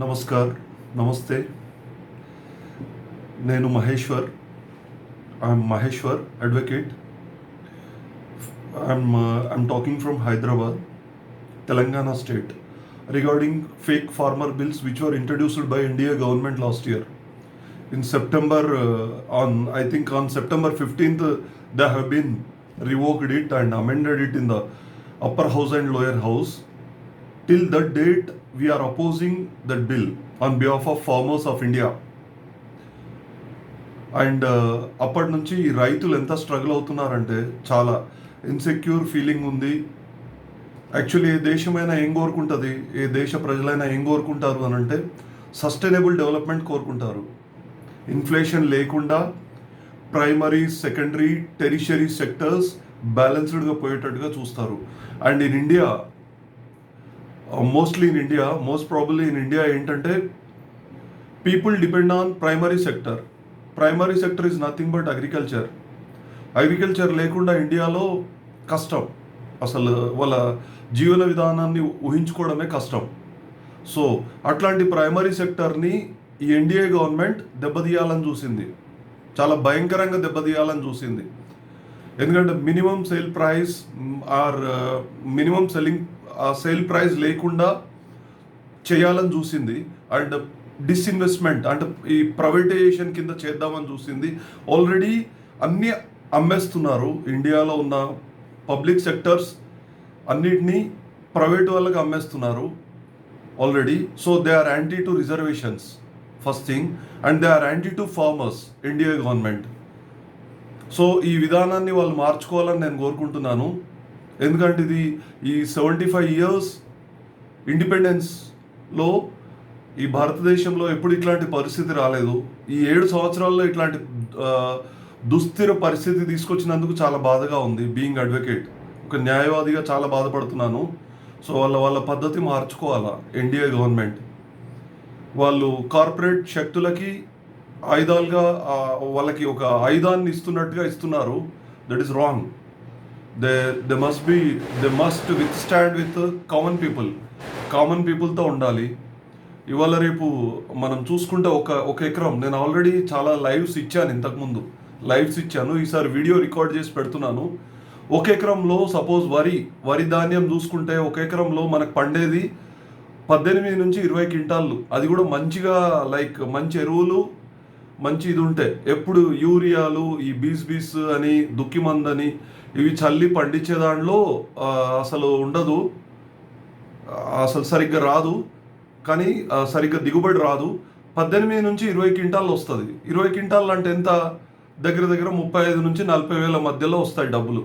నమస్కార్ నమస్తే నేను Maheshwar I'm Maheshwar advocate I'm talking from Hyderabad, Telangana state, regarding fake farmer bills which were introduced by India government last year. In September, on September 15th, they have been revoked it and amended it in the upper house and lower house. Till that date, we are opposing that bill on behalf of farmers of India. And అప్పటి నుంచి రైతులు ఎంత struggle అవుతున్నారంటే చాలా insecure feeling ఉంది. Actually ఏ దేశమైనా ఏం కోరుకుంటుంది, ఏ దేశ ప్రజలైనా ఏం కోరుకుంటారు అని అంటే సస్టైనబుల్ డెవలప్మెంట్ కోరుకుంటారు. ఇన్ఫ్లేషన్ లేకుండా ప్రైమరీ, సెకండరీ, టెరిషరీ సెక్టర్స్ బ్యాలెన్స్డ్గా పోయేటట్టుగా చూస్తారు. And in India, most probably in India ఏంటంటే people depend on primary sector. Primary sector is nothing but agriculture లేకుండా ఇండియాలో కష్టం, అసలు వాళ్ళ జీవన విధానాన్ని ఊహించుకోవడమే కష్టం. సో అట్లాంటి ప్రైమరీ సెక్టర్ని ఈ ఎన్డీఏ గవర్నమెంట్ దెబ్బతీయాలని చూసింది, చాలా భయంకరంగా దెబ్బతీయాలని చూసింది. ఎందుకంటే మినిమం సేల్ ప్రైస్ లేకుండా చేయాలని చూసింది. అండ్ డిస్ఇన్వెస్ట్మెంట్ అంటే ఈ ప్రైవేటైజేషన్ కింద చేద్దామని చూసింది. ఆల్రెడీ అన్నీ అమ్మేస్తున్నారు. ఇండియాలో ఉన్న పబ్లిక్ సెక్టర్స్ అన్నిటినీ ప్రైవేట్ వాళ్ళకి అమ్మేస్తున్నారు already. So they are anti to reservations first thing, and they are anti to farmers, India government. So ఈ విధానాన్ని వాళ్ళు మార్చుకోవాలని నేను కోరుకుంటున్నాను. ఎందుకంటే ఇది ఈ 75 years ఇండిపెండెన్స్లో ఈ భారతదేశంలో ఎప్పుడు ఇట్లాంటి పరిస్థితి రాలేదు. ఈ 7 సంవత్సరాల్లో ఇట్లాంటి దుస్థిర పరిస్థితి తీసుకొచ్చినందుకు చాలా బాధగా ఉంది. బీయింగ్ అడ్వకేట్, ఒక న్యాయవాదిగా చాలా బాధపడుతున్నాను. సో వాళ్ళ పద్ధతి మార్చుకోవాలా ఎన్డీఏ గవర్నమెంట్. వాళ్ళు కార్పొరేట్ శక్తులకి ఆయుధాలుగా వాళ్ళకి ఒక ఆయుధాన్ని ఇస్తున్నట్టుగా ఇస్తున్నారు. That is wrong. They must with stand with common పీపుల్తో ఉండాలి. ఇవాళ రేపు మనం చూసుకుంటే ఒక ఎకరం, నేను ఆల్రెడీ చాలా లైవ్స్ ఇచ్చాను, ఇంతకుముందు లైవ్స్ ఇచ్చాను, ఈసారి వీడియో రికార్డ్ చేసి పెడుతున్నాను. ఒక ఎకరంలో సపోజ్ వరి ధాన్యం చూసుకుంటే ఒక ఎకరంలో మనకు పండేది 18 నుంచి 20 క్వింటాళ్ళు. అది కూడా మంచిగా మంచి ఎరువులు, మంచి ఇది ఉంటే. ఎప్పుడు యూరియాలు, ఈ బీస్ అని, దుక్కి మందని ఇవి చల్లి పండించే దాంట్లో అసలు ఉండదు, అసలు సరిగ్గా రాదు, కానీ సరిగ్గా దిగుబడి రాదు. 18 నుంచి 20 క్వింటాళ్ళు వస్తుంది. 20 క్వింటాళ్ళు అంటే ఎంత? దగ్గర 35 నుంచి 40 వేల మధ్యలో వస్తాయి డబ్బులు.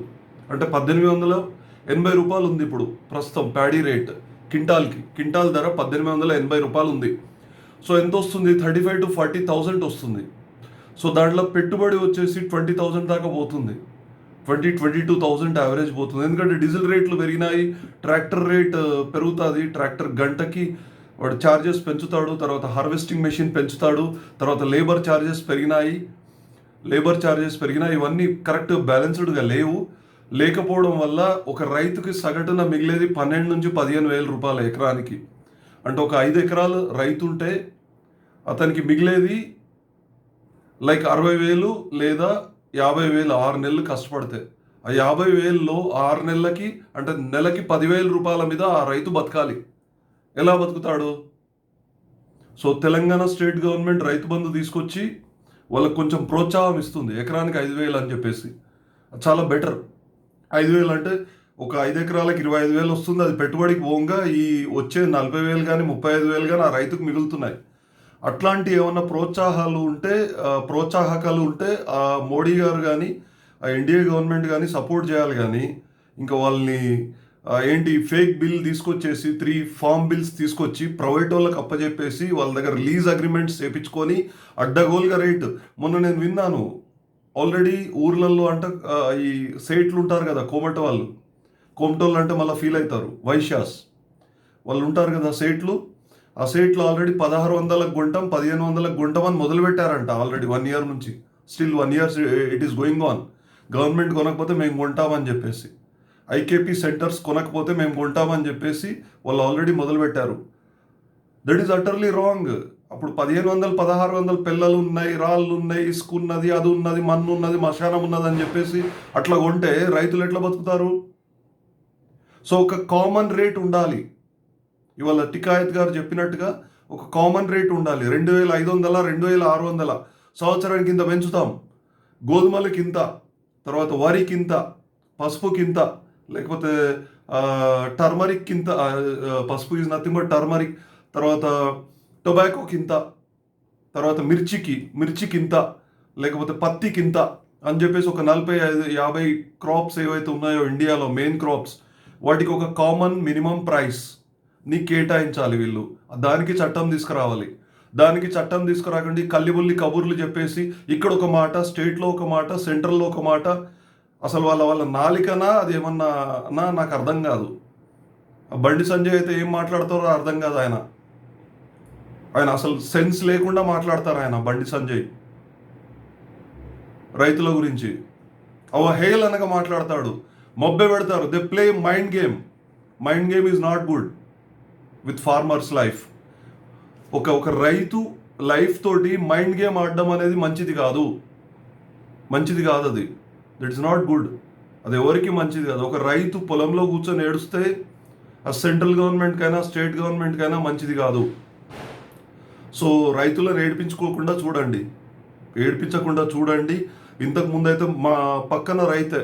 అంటే 1880 రూపాయలు ఉంది ఇప్పుడు ప్రస్తుతం ప్యాడీ రేట్. క్వింటాల్ ధర 1880 రూపాయలు ఉంది. సో ఎంత వస్తుంది? 35,000 to 40,000 వస్తుంది. సో దాంట్లో పెట్టుబడి వచ్చేసి 20,000 దాకా పోతుంది, 22,000 యావరేజ్ పోతుంది. ఎందుకంటే డీజిల్ రేట్లు పెరిగినాయి, ట్రాక్టర్ రేట్ పెరుగుతుంది. ట్రాక్టర్ గంటకి వాడు ఛార్జెస్ పెంచుతాడు, తర్వాత హార్వెస్టింగ్ మెషిన్ పెంచుతాడు, తర్వాత లేబర్ ఛార్జెస్ పెరిగినాయి. ఇవన్నీ కరెక్ట్ బ్యాలెన్స్డ్గా లేకపోవడం వల్ల ఒక రైతుకి సగటున మిగిలేది 12 నుంచి 15 వేల రూపాయల ఎకరానికి. అంటే ఒక 5 ఎకరాలు రైతు ఉంటే అతనికి మిగిలేది 60,000 లేదా 50,000 6 నెలలు కష్టపడితే. ఆ 50,000లో 6 నెలలకి అంటే నెలకి 10,000 రూపాయల మీద ఆ రైతు బతకాలి. ఎలా బతుకుతాడు? So Telangana state government Rythu Bandhu తీసుకొచ్చి వాళ్ళకి కొంచెం ప్రోత్సాహం ఇస్తుంది, ఎకరానికి 5,000 అని చెప్పేసి. చాలా బెటర్. 5,000 అంటే ఒక 5 ఎకరాలకు 25,000 వస్తుంది. అది పెట్టుబడికి పోగా ఈ వచ్చే 40,000 కానీ 35,000 కానీ ఆ రైతుకు మిగులుతున్నాయి. అట్లాంటి ఏమన్నా ప్రోత్సాహకాలు ఉంటే ఆ మోడీ గారు కానీ ఆ ఎన్డీఏ గవర్నమెంట్ కానీ సపోర్ట్ చేయాలి. కానీ ఇంకా వాళ్ళని ఫేక్ బిల్ తీసుకొచ్చేసి 3 ఫార్మ్ బిల్స్ తీసుకొచ్చి ప్రైవేట్ వాళ్ళకి అప్పచెప్పేసి వాళ్ళ దగ్గర లీజ్ అగ్రిమెంట్స్ చేయించుకొని అడ్డగోలుగా రేటు. మొన్న నేను విన్నాను, ఆల్రెడీ ఊర్లలో అంటే ఈ సేట్లు ఉంటారు కదా, కోమటోళ్ళు అంటే మళ్ళీ ఫీల్ అవుతారు, వైశ్యాస్ వాళ్ళు ఉంటారు కదా సేట్లు. ఆ సేట్లు ఆల్రెడీ 1600 గుంటం 1500 గుంటం అని మొదలుపెట్టారంట ఆల్రెడీ 1 year నుంచి. Still 1 year it is going on. Government కొనకపోతే మేము కొంటామని చెప్పేసి, ఐకేపీ సెంటర్స్ కొనకపోతే మేము కొంటామని చెప్పేసి వాళ్ళు ఆల్రెడీ మొదలుపెట్టారు. That is utterly wrong. అప్పుడు 1500 1600 పిల్లలు ఉన్నాయి, రాళ్ళు ఉన్నాయి, ఇసుక ఉన్నది, అది ఉన్నది, మన్ను ఉన్నది, మశానం ఉన్నది అని చెప్పేసి అట్లా కొంటే రైతులు ఎట్లా బతుకుతారు? సో ఒక కామన్ రేట్ ఉండాలి. ఇవాళ టికాయత్ గారు చెప్పినట్టుగా ఒక కామన్ రేట్ ఉండాలి. 2500 2600 సంవత్సరానికి ఇంత పెంచుతాం. గోధుమలకి ఇంత, తర్వాత వరికి ఇంత, పసుపుకి ఇంత, లేకపోతే టర్మరిక్ ఇంత, పసుపు ఈజ్ నథింగ్ బట్ టర్మరిక్, తర్వాత టొబాకోకి ఇంత, తర్వాత మిర్చికి ఇంత, లేకపోతే పత్తికి ఇంత అని చెప్పేసి ఒక 45-50 క్రాప్స్ ఏవైతే ఉన్నాయో ఇండియాలో మెయిన్ క్రాప్స్, వాటికి ఒక కామన్ మినిమం ప్రైస్ ని కేటాయించాలి వీళ్ళు. దానికి చట్టం తీసుకురావాలి. దానికి చట్టం తీసుకురాకండి కల్లిబుల్లి కబుర్లు చెప్పేసి ఇక్కడ ఒక మాట, స్టేట్లో ఒక మాట, సెంట్రల్లో ఒక మాట. అసలు వాళ్ళ నాలికనా అది ఏమన్నా నాకు అర్థం కాదు. బండి సంజయ్ అయితే ఏం మాట్లాడతారో అర్థం కాదు. ఆయన అసలు సెన్స్ లేకుండా మాట్లాడతారు ఆయన బండి సంజయ్ రైతుల గురించి. హేళనగా మాట్లాడతాడు, మొబ్బె పెడతారు. They play mind game. Mind game is not good with farmers life. ఒక రైతు లైఫ్ తోటి మైండ్ గేమ్ ఆడడం అనేది మంచిది కాదు అది. That is not good. అది ఎవరికి మంచిది కాదు. ఒక రైతు పొలంలో కూర్చొని ఏడుస్తే ఆ సెంట్రల్ గవర్నమెంట్కైనా స్టేట్ గవర్నమెంట్కైనా మంచిది కాదు. సో రైతులను ఏడిపించకుండా చూడండి. ఇంతకు ముందు అయితే మా పక్కన రైతే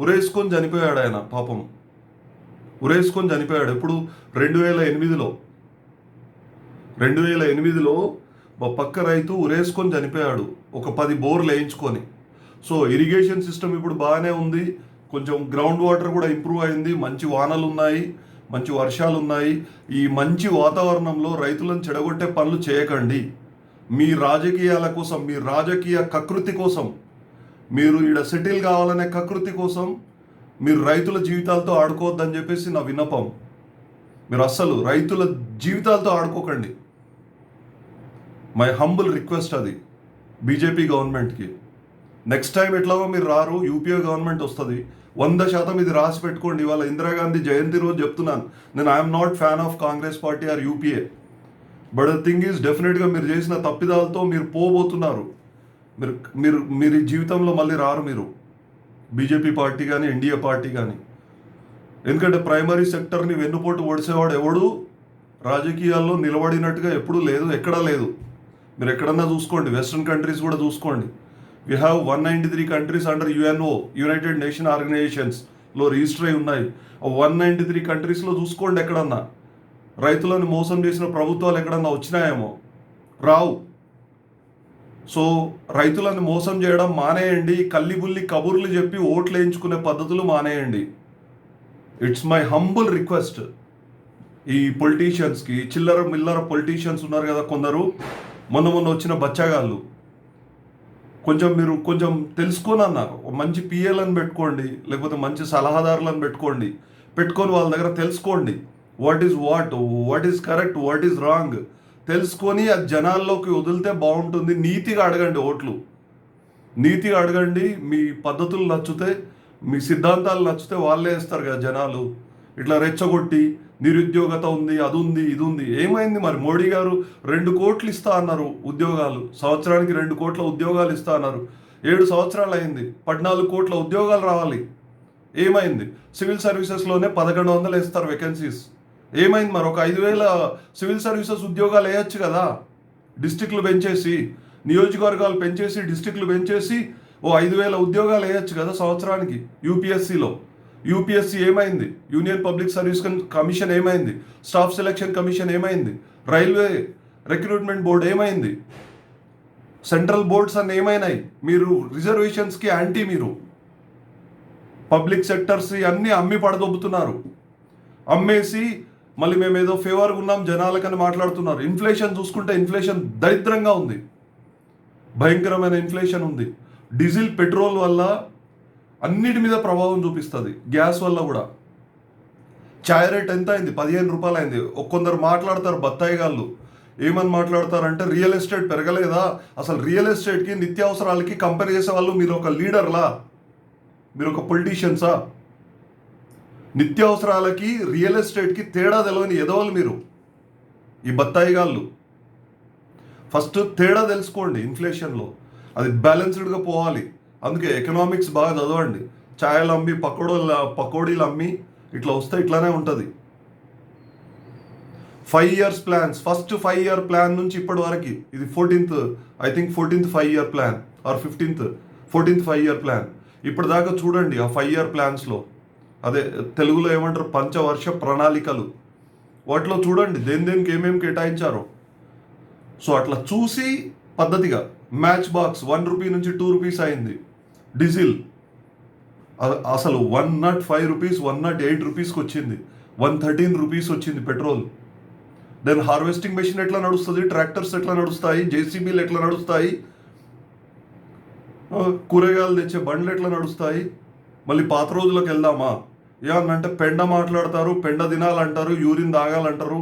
ఉరేసుకొని చనిపోయాడు. ఆయన పాపం ఉరేసుకొని చనిపోయాడు. ఎప్పుడు? 2008లో మా పక్క రైతు ఉరేసుకొని చనిపోయాడు, ఒక 10 బోర్లు వేయించుకొని. సో ఇరిగేషన్ సిస్టమ్ ఇప్పుడు బాగానే ఉంది, కొంచెం గ్రౌండ్ వాటర్ కూడా ఇంప్రూవ్ అయింది, మంచి వానలు ఉన్నాయి, మంచి వర్షాలు ఉన్నాయి. ఈ మంచి వాతావరణంలో రైతులను చెడగొట్టే పనులు చేయకండి. మీ రాజకీయాల కోసం, మీ రాజకీయ కకృతి కోసం, మీరు ఈడ సెటిల్ కావాలనే కకృతి కోసం మీరు రైతుల జీవితాలతో ఆడుకోవద్దని చెప్పేసి నా విన్నపం. మీరు అస్సలు రైతుల జీవితాలతో ఆడుకోకండి. మై హంబుల్ రిక్వెస్ట్ అది బీజేపీ గవర్నమెంట్కి. నెక్స్ట్ టైం ఎట్లాగో మీరు రారు, యూపీఏ గవర్నమెంట్ వస్తుంది. 100% ఇది రాసి పెట్టుకోండి. ఇవాళ ఇందిరాగాంధీ జయంతి రోజు చెప్తున్నాను నేను, I'm not fan of Congress party or UPA. But the thing is డెఫినెట్గా మీరు చేసిన తప్పిదాలతో మీరు పోబోతున్నారు. మీరు జీవితంలో మళ్ళీ రారు మీరు, బీజేపీ పార్టీ కానీ ఎన్డీఏ పార్టీ కానీ. ఎందుకంటే ప్రైమరీ సెక్టర్ని వెన్నుపోటు ఒడిసేవాడు ఎవడు రాజకీయాల్లో నిలబడినట్టుగా ఎప్పుడూ లేదు, ఎక్కడా లేదు. మీరు ఎక్కడన్నా చూసుకోండి, వెస్ట్రన్ కంట్రీస్ కూడా చూసుకోండి. We have 193 countries under UNO, united nation ఆర్గనైజేషన్స్లో రిజిస్టర్ అయి ఉన్నాయి. 193 కంట్రీస్లో చూసుకోండి, ఎక్కడన్నా రైతులను మోసం చేసిన ప్రభుత్వాలు ఎక్కడన్నా వచ్చినాయేమో, రావు. సో రైతులను మోసం చేయడం మానేయండి. కల్లిబుల్లి కబుర్లు చెప్పి ఓట్లు వేయించుకునే పద్ధతులు మానేయండి. It's my humble request. ఈ పొలిటీషియన్స్కి, చిల్లర పొలిటీషియన్స్ ఉన్నారు కదా కొందరు, మొన్న వచ్చిన బచ్చగాళ్ళు, మీరు కొంచెం తెలుసుకోనన్నా మంచి పిఎల్ని పెట్టుకోండి, లేకపోతే మంచి సలహాదారులను పెట్టుకొని వాళ్ళ దగ్గర తెలుసుకోండి. What is correct, what is wrong తెలుసుకొని అది జనాల్లోకి వదిలితే బాగుంటుంది. నీతిగా అడగండి, ఓట్లు నీతిగా అడగండి. మీ పద్ధతులు నచ్చితే, మీ సిద్ధాంతాలు నచ్చితే వాళ్ళే వేస్తారు కదా జనాలు. ఇట్లా రెచ్చగొట్టి నిరుద్యోగత ఉంది, అది ఉంది, ఇది ఉంది. ఏమైంది మరి? మోడీ గారు 2 కోట్లు ఇస్తా అన్నారు ఉద్యోగాలు, సంవత్సరానికి 2 కోట్ల ఉద్యోగాలు ఇస్తా అన్నారు. 7 సంవత్సరాలు అయింది, 14 కోట్ల ఉద్యోగాలు రావాలి. ఏమైంది? సివిల్ సర్వీసెస్లోనే 1100 ఇస్తారు వేకెన్సీస్. ఏమైంది మరి? ఒక 5000 సివిల్ సర్వీసెస్ ఉద్యోగాలు వేయచ్చు కదా, డిస్ట్రిక్ట్లు పెంచేసి, నియోజకవర్గాలు పెంచేసి, డిస్ట్రిక్ట్లు పెంచేసి 5000 ఉద్యోగాలు వేయచ్చు కదా సంవత్సరానికి. యూపీఎస్సీ ఏమైంది? యూనియన్ పబ్లిక్ సర్వీస్ కమిషన్ ఏమైంది? స్టాఫ్ సెలక్షన్ కమిషన్ ఏమైంది? రైల్వే రిక్రూట్మెంట్ బోర్డు ఏమైంది? సెంట్రల్ బోర్డ్స్ అన్నీ ఏమైనాయి? మీరు రిజర్వేషన్స్కి యాంటీ. మీరు పబ్లిక్ సెక్టర్స్ అన్నీ అమ్మి పడదొబ్బుతున్నారు. అమ్మేసి మళ్ళీ మేము ఏదో ఫేవర్గా ఉన్నాం జనాలకని మాట్లాడుతున్నారు. ఇన్ఫ్లేషన్ చూసుకుంటే ఇన్ఫ్లేషన్ దరిద్రంగా ఉంది, భయంకరమైన ఇన్ఫ్లేషన్ ఉంది. డీజిల్, పెట్రోల్ వల్ల అన్నిటి మీద ప్రభావం చూపిస్తుంది. గ్యాస్ వల్ల కూడా. చాయ్ రేట్ ఎంత అయింది? 15 రూపాయలు అయింది. కొందరు మాట్లాడతారు బత్తాయిగాళ్ళు, ఏమని మాట్లాడతారంటే రియల్ ఎస్టేట్ పెరగలేదా? అసలు రియల్ ఎస్టేట్కి, నిత్యావసరాలకి కంపేర్ చేసే వాళ్ళు మీరు ఒక లీడర్లా? మీరు ఒక పొలిటీషియన్సా? నిత్యావసరాలకి రియల్ ఎస్టేట్కి తేడా తెలియని ఎదవలు మీరు. ఈ బత్తాయిగాళ్ళు ఫస్ట్ తేడా తెలుసుకోండి ఇన్ఫ్లేషన్లో. అది బ్యాలెన్స్డ్గా పోవాలి. అందుకే ఎకనామిక్స్ బాగా చదవండి. ఛాయలు అమ్మి పకోడీలు అమ్మి ఇట్లా వస్తే ఇట్లానే ఉంటుంది. 5 years plans, first 5 year plan నుంచి ఇప్పటి వరకు ఇది 14th 5 year plan or 14th 5 year plan. ఇప్పటిదాకా చూడండి ఆ 5 year ప్లాన్స్లో, అదే తెలుగులో ఏమంటారు పంచవర్ష ప్రణాళికలు, వాటిలో చూడండి దేనికి ఏమేమి కేటాయించారో. సో అట్లా చూసి పద్ధతిగా మ్యాచ్ బాక్స్ 1 రూపీ నుంచి 2 rupees అయింది. డీజిల్ అసలు 105 rupees 108 rupeesకి వచ్చింది. 113 rupees వచ్చింది పెట్రోల్. దెన్ హార్వెస్టింగ్ మెషిన్ ఎట్లా నడుస్తుంది, ట్రాక్టర్స్ ఎట్లా నడుస్తాయి, జేసీబీలు ఎట్లా నడుస్తాయి, కూరగాయలు తెచ్చే బండ్లు ఎట్లా నడుస్తాయి. మళ్ళీ పాత రోజులకు వెళ్దామా? ఏమన్నంటే పెండ మాట్లాడతారు, పెండ తినాలంటారు, యూరిన్ తాగాలంటారు,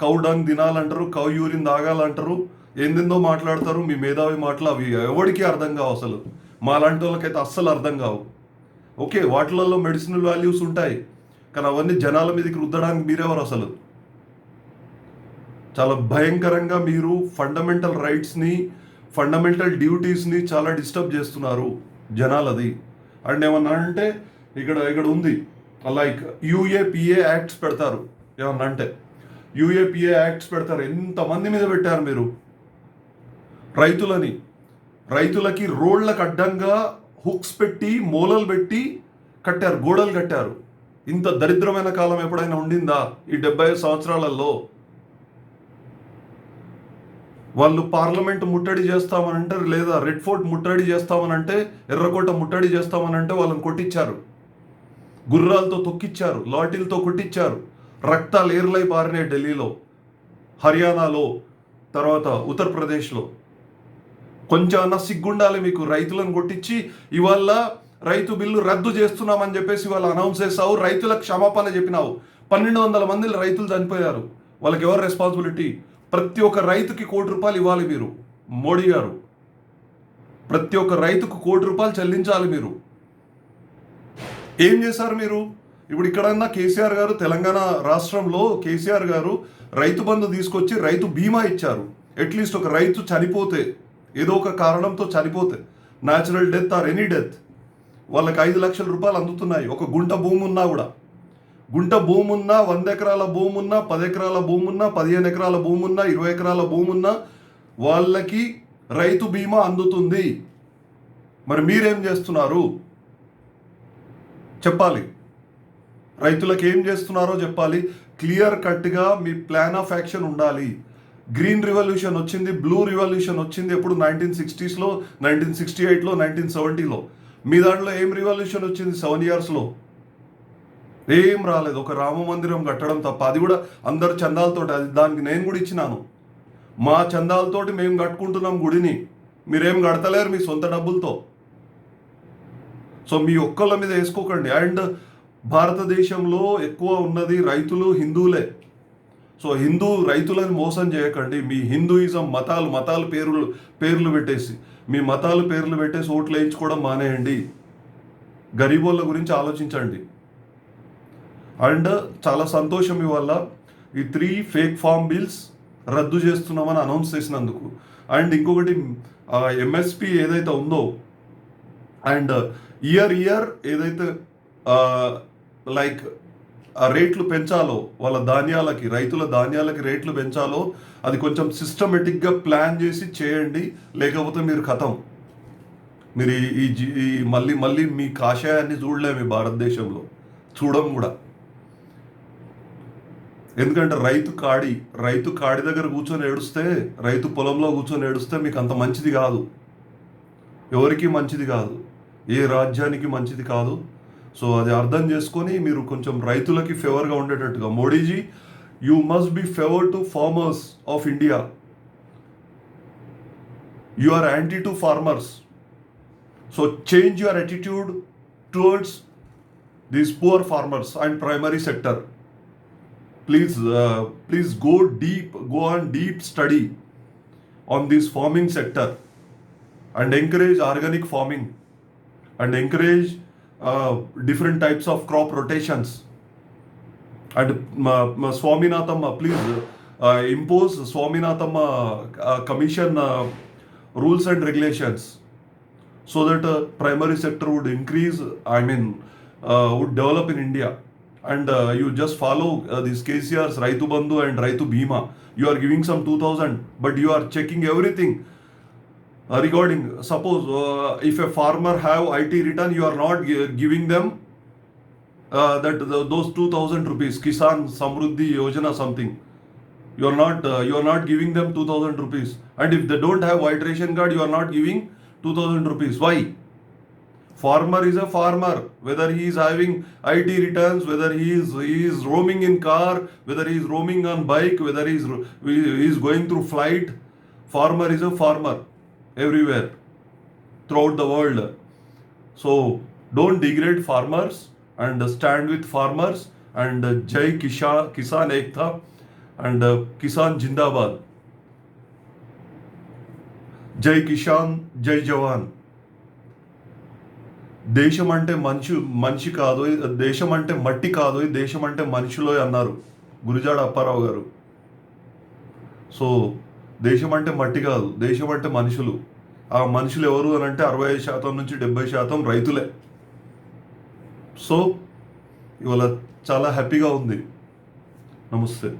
కౌ డంగ్ తినాలంటారు, కౌ యూరిన్ తాగాలంటారు, ఏందేందో మాట్లాడతారు. మీ మేధావి మాటలు అవి ఎవరికి అర్థం కావు అసలు. మా లాంటి వాళ్ళకైతే అస్సలు అర్థం కావు. ఓకే, వాటిలలో మెడిసినల్ వాల్యూస్ ఉంటాయి, కానీ అవన్నీ జనాల మీదకి రుద్దడానికి మీరెవరు అసలు? చాలా భయంకరంగా మీరు ఫండమెంటల్ రైట్స్ని, ఫండమెంటల్ డ్యూటీస్ని చాలా డిస్టర్బ్ చేస్తున్నారు జనాలది. అండ్ ఏమన్నా అంటే ఇక్కడ ఉంది లైక్ యూఏపిఏ యాక్ట్స్ పెడతారు. ఏమన్నా అంటే యూఏపిఏ యాక్ట్స్ పెడతారు. ఎంతమంది మీద పెట్టారు మీరు? రైతులకి రోడ్లకు అడ్డంగా హుక్స్ పెట్టి మూలలు పెట్టి కట్టారు, గోడలు కట్టారు. ఇంత దరిద్రమైన కాలం ఎప్పుడైనా ఉండిందా ఈ 75 సంవత్సరాలలో? వాళ్ళు పార్లమెంట్ ముట్టడి చేస్తామనంటే, లేదా రెడ్ ఫోర్ట్ ముట్టడి చేస్తామనంటే, ఎర్రకోట ముట్టడి చేస్తామనంటే వాళ్ళని కొట్టించారు, గుర్రాలతో తొక్కిచ్చారు, లాఠీలతో కొట్టించారు. రక్తాలు ఏర్లై పారినాయి ఢిల్లీలో, హర్యానాలో, తర్వాత ఉత్తరప్రదేశ్లో. కొంచెం అన్న సిగ్గుండాలి మీకు. రైతులను కొట్టించి ఇవాళ రైతు బిల్లు రద్దు చేస్తున్నామని చెప్పేసి వాళ్ళు అనౌన్స్ చేస్తావు, రైతులకు క్షమాపణ చెప్పినావు. 1200 మంది రైతులు చనిపోయారు. వాళ్ళకి ఎవరు రెస్పాన్సిబిలిటీ? ప్రతి ఒక్క రైతుకి ₹1 ఇవ్వాలి మీరు, మోడీ గారు. ప్రతి ఒక్క రైతుకు ₹1 చెల్లించాలి మీరు. ఏం చేశారు మీరు? ఇప్పుడు ఇక్కడన్నా కేసీఆర్ గారు, తెలంగాణ రాష్ట్రంలో కేసీఆర్ గారు రైతు బంధు తీసుకొచ్చి రైతు బీమా ఇచ్చారు. అట్లీస్ట్ ఒక రైతు చనిపోతే, ఏదో ఒక కారణంతో చనిపోతే, natural death or any death, వాళ్ళకి 5 లక్షల రూపాయలు అందుతున్నాయి. ఒక గుంట భూమి ఉన్నా కూడా, గుంట భూమి ఉన్నా, 100 ఎకరాల భూమి ఉన్నా, 10 ఎకరాల భూమి ఉన్నా, 15 ఎకరాల భూమి ఉన్నా, 20 ఎకరాల భూమి ఉన్నా వాళ్ళకి రైతు బీమా అందుతుంది. మరి మీరేం చేస్తున్నారు చెప్పాలి. రైతులకు ఏం చేస్తున్నారో చెప్పాలి. క్లియర్ కట్గా మీ ప్లాన్ ఆఫ్ యాక్షన్ ఉండాలి. గ్రీన్ రివల్యూషన్ వచ్చింది, బ్లూ రివల్యూషన్ వచ్చింది ఎప్పుడు? 1960s, 1968, 1970. మీ దాంట్లో ఏం రివల్యూషన్ వచ్చింది 7 yearsలో? ఏం రాలేదు. ఒక రామ మందిరం కట్టడం తప్ప, అది కూడా అందరు చందాలతోటి. అది దానికి నేను కూడా ఇచ్చినాను. మా చందాలతోటి మేము కట్టుకుంటున్నాం గుడిని, మీరేం కడతలేరు మీ సొంత డబ్బులతో. సో మీ ఒక్కళ్ళ మీద వేసుకోకండి. అండ్ భారతదేశంలో ఎక్కువ ఉన్నది రైతులు, హిందువులే. సో హిందూ రైతులను మోసం చేయకండి. మీ హిందూయిజం మతాలు పేర్లు పెట్టేసి, మీ మతాలు పేర్లు పెట్టేసి ఓట్లు వేయించుకోవడం మానేయండి. గరీబోళ్ళ గురించి ఆలోచించండి. అండ్ చాలా సంతోషం ఇవాళ ఈ 3 fake farm bills రద్దు చేస్తున్నామని అనౌన్స్ చేసినందుకు. అండ్ ఇంకొకటి ఎంఎస్పి ఏదైతే ఉందో, అండ్ ఇయర్ ఏదైతే లైక్ రేట్లు పెంచాలో, వాళ్ళ ధాన్యాలకి, రైతుల ధాన్యాలకి రేట్లు పెంచాలో, అది కొంచెం సిస్టమేటిక్గా ప్లాన్ చేసి చేయండి. లేకపోతే మీరు ఖతం. మీరు ఈ మళ్ళీ మీ కాషాయాన్ని చూడలేము ఈ భారతదేశంలో, చూడం కూడా. ఎందుకంటే రైతు కాడి దగ్గర కూర్చొని ఏడుస్తే, రైతు పొలంలో కూర్చొని ఏడుస్తే మీకు అంత మంచిది కాదు. ఎవరికి మంచిది కాదు, ఏ రాజ్యానికి మంచిది కాదు. సో అది అర్థం చేసుకొని మీరు కొంచెం రైతులకి ఫేవర్గా ఉండేటట్టుగా. Modiji, you must be favour to farmers of India. You are anti to farmers. So change your attitude towards these poor farmers and primary sector. Please go on deep study on this farming sector and encourage organic farming and encourage different types of crop rotations. And Swaminathan, please impose Swaminathan commission rules and regulations so that primary sector would increase, would develop in India. And you just follow this KCR's Raitu Bandhu and Raitu Bima. You are giving some 2,000, but you are checking everything regarding, suppose if a farmer have IT return, you are not giving them those 2,000 rupees, Kisan Samruddhi Yojana something. You are not giving them 2,000 rupees. And if they don't have white ration card, you are not giving 2,000 rupees. Why? Farmer is a farmer, whether he is having IT returns, whether he is roaming in car, whether he is roaming on bike, whether he is going through flight. Farmer is a farmer everywhere throughout the world. So don't degrade farmers and stand with farmers. And Jai Kisan Ekta and Kisan Jindabad. Jai Kishan, Jai Jawan. దేశం అంటే మనిషి కాదు, దేశం అంటే మట్టి కాదు, దేశం అంటే మనుషులో అన్నారు గురుజాడ అప్పారావు గారు. సో దేశం అంటే మట్టి కాదు, దేశం అంటే మనుషులు. ఆ మనుషులు ఎవరు అని అంటే 65% నుంచి 70% రైతులే. సో ఇవాళ చాలా హ్యాపీగా ఉంది. నమస్తే.